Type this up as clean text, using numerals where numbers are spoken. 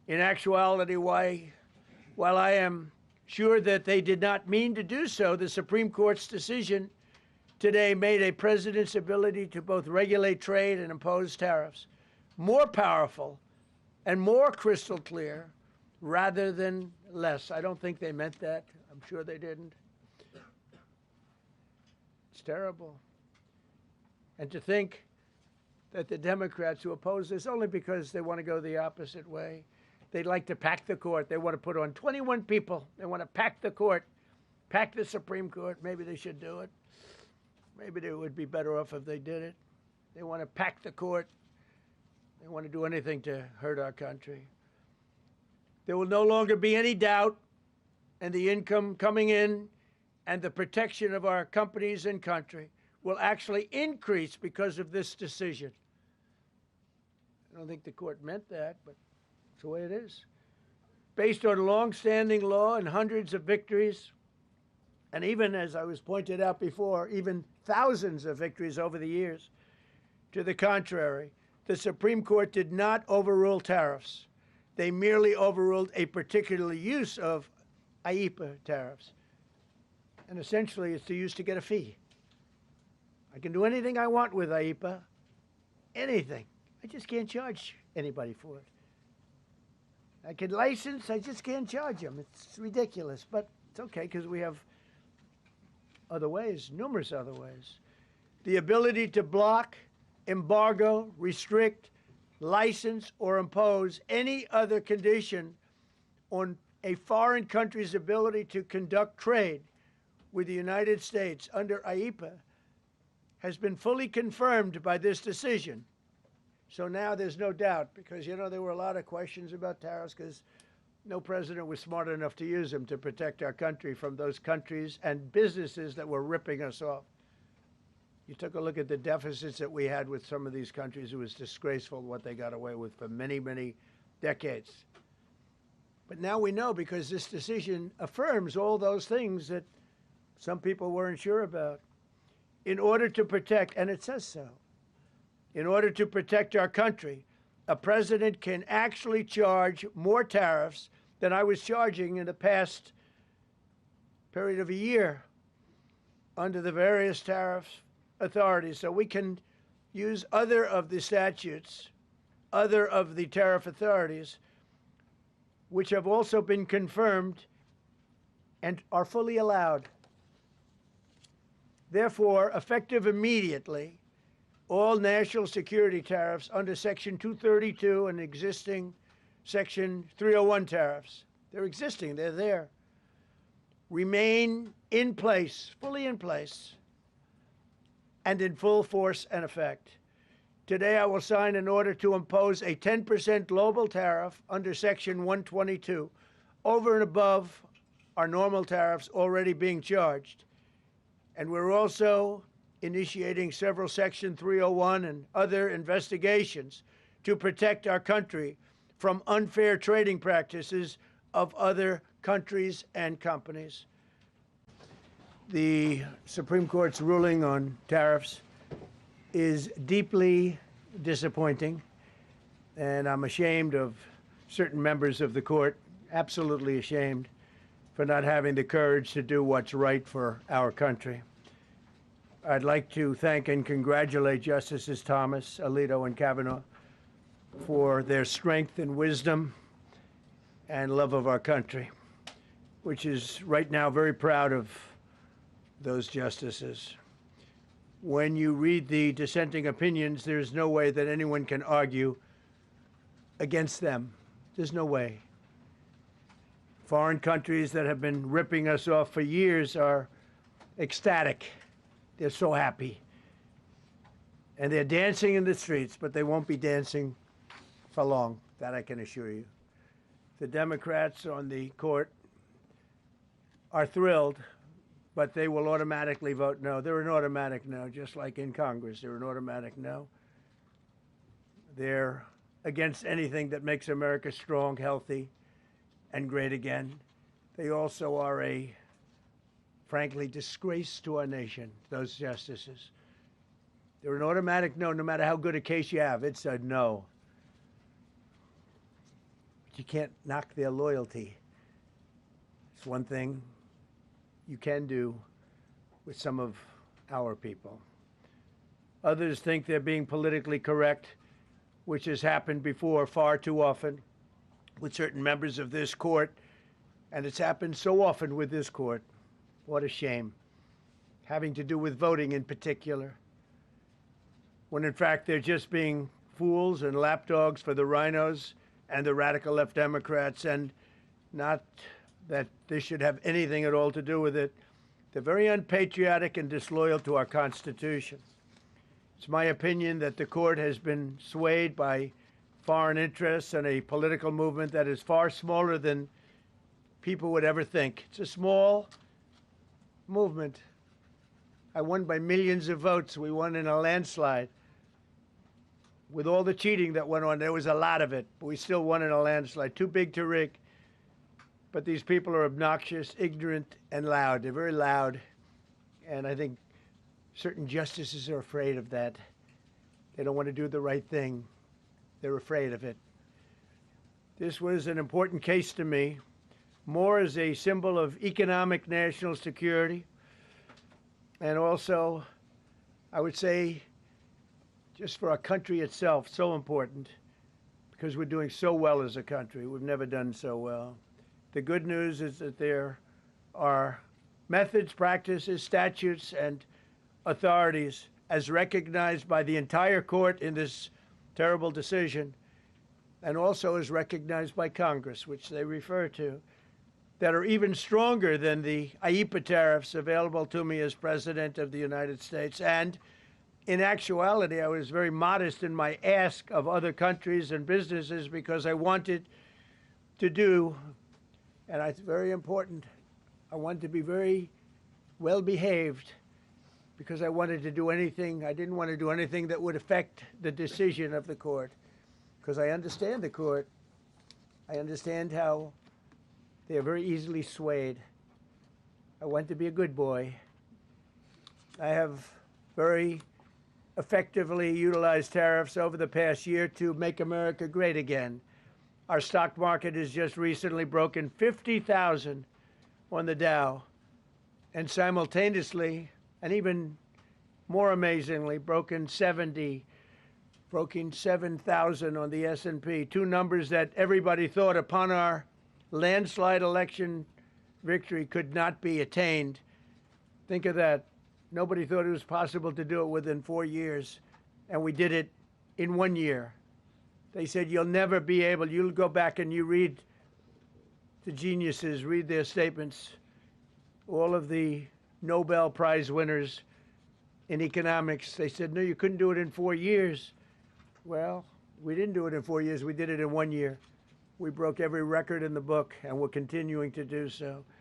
In actuality, while I am sure that they did not mean to do so, the Supreme Court's decision today made a president's ability to both regulate trade and impose tariffs more powerful and more crystal clear rather than less. I don't think they meant that. I'm sure they didn't. It's terrible. And to think that the Democrats who oppose this only because they want to go the opposite way, they'd like to pack the court. They want to put on 21 people. They want to pack the court, pack the Supreme Court. Maybe they should do it. Maybe they would be better off if they did it. They want to pack the court. They want to do anything to hurt our country. There will no longer be any doubt, and the income coming in and the protection of our companies and country will actually increase because of this decision. I don't think the court meant that, but it's the way it is. Based on long-standing law and hundreds of victories, and even, as I was pointed out before, even thousands of victories over the years, to the contrary, the Supreme Court did not overrule tariffs. They merely overruled a particular use of IEEPA tariffs. And essentially, it's used to get a fee. I can do anything I want with IEEPA, anything. I just can't charge anybody for it. I can license, I just can't charge them. It's ridiculous, but it's okay because we have other ways, numerous other ways. The ability to block, embargo, restrict, license, or impose any other condition on a foreign country's ability to conduct trade with the United States under IEEPA has been fully confirmed by this decision. So now there's no doubt, because, you know, there were a lot of questions about tariffs because no president was smart enough to use them to protect our country from those countries and businesses that were ripping us off. You took a look at the deficits that we had with some of these countries. It was disgraceful what they got away with for many, many decades. But now we know, because this decision affirms all those things that some people weren't sure about. In order to protect, and it says so, in order to protect our country, a president can actually charge more tariffs than I was charging in the past period of a year under the various tariff authorities. So we can use other of the statutes, other of the tariff authorities, which have also been confirmed and are fully allowed. Therefore, effective immediately, all national security tariffs under Section 232 and existing Section 301 tariffs, they're existing, they're there, remain in place, fully in place, and in full force and effect. Today, I will sign an order to impose a 10% global tariff under Section 122 over and above our normal tariffs already being charged. And we're also initiating several Section 301 and other investigations to protect our country from unfair trading practices of other countries and companies. The Supreme Court's ruling on tariffs is deeply disappointing, and I'm ashamed of certain members of the court, absolutely ashamed, for not having the courage to do what's right for our country. I'd like to thank and congratulate Justices Thomas, Alito, and Kavanaugh for their strength and wisdom and love of our country, which is right now very proud of those justices. When you read the dissenting opinions, there's no way that anyone can argue against them. There's no way. Foreign countries that have been ripping us off for years are ecstatic. They're so happy. And they're dancing in the streets, but they won't be dancing for long, that I can assure you. The Democrats on the court are thrilled, but they will automatically vote no. They're an automatic no, just like in Congress. They're an automatic no. They're against anything that makes America strong, healthy, and great again. They also are a, frankly, disgrace to our nation, those justices. They're an automatic no, no matter how good a case you have. It's a no. you can't knock their loyalty. It's one thing you can do with some of our people. Others think they're being politically correct, which has happened before far too often with certain members of this court, and it's happened so often with this court. What a shame. Having to do with voting in particular, when in fact they're just being fools and lapdogs for the rhinos and the radical left Democrats, and not that this should have anything at all to do with it. They're very unpatriotic and disloyal to our Constitution. It's my opinion that the court has been swayed by foreign interests and a political movement that is far smaller than people would ever think. It's a small movement. I won by millions of votes. We won in a landslide. With all the cheating that went on, there was a lot of it, but we still won in a landslide. Too big to rig. But these people are obnoxious, ignorant, and loud. They're very loud. And I think certain justices are afraid of that. They don't want to do the right thing. They're afraid of it. This was an important case to me, more as a symbol of economic national security, and also, I would say, just for our country itself, so important, because we're doing so well as a country. We've never done so well. The good news is that there are methods, practices, statutes, and authorities, as recognized by the entire court in this terrible decision, and also as recognized by Congress, which they refer to, that are even stronger than the IEEPA tariffs available to me as President of the United States. And in actuality, I was very modest in my ask of other countries and businesses because I wanted to do, and it's very important, I wanted to be very well behaved because I wanted to do anything, I didn't want to do anything that would affect the decision of the court, because I understand the court. I understand how they are very easily swayed. I want to be a good boy. I have very effectively utilized tariffs over the past year to make America great again. Our stock market has just recently broken 50,000 on the Dow, and simultaneously, and even more amazingly, broken 7,000 on the S&P, two numbers that everybody thought upon our landslide election victory could not be attained. Think of that. Nobody thought it was possible to do it within 4 years, and we did it in 1 year. They said, you'll never be able, you'll go back and you read the geniuses, read their statements, all of the Nobel Prize winners in economics. They said, no, you couldn't do it in 4 years. Well, we didn't do it in 4 years. We did it in 1 year. We broke every record in the book, and we're continuing to do so.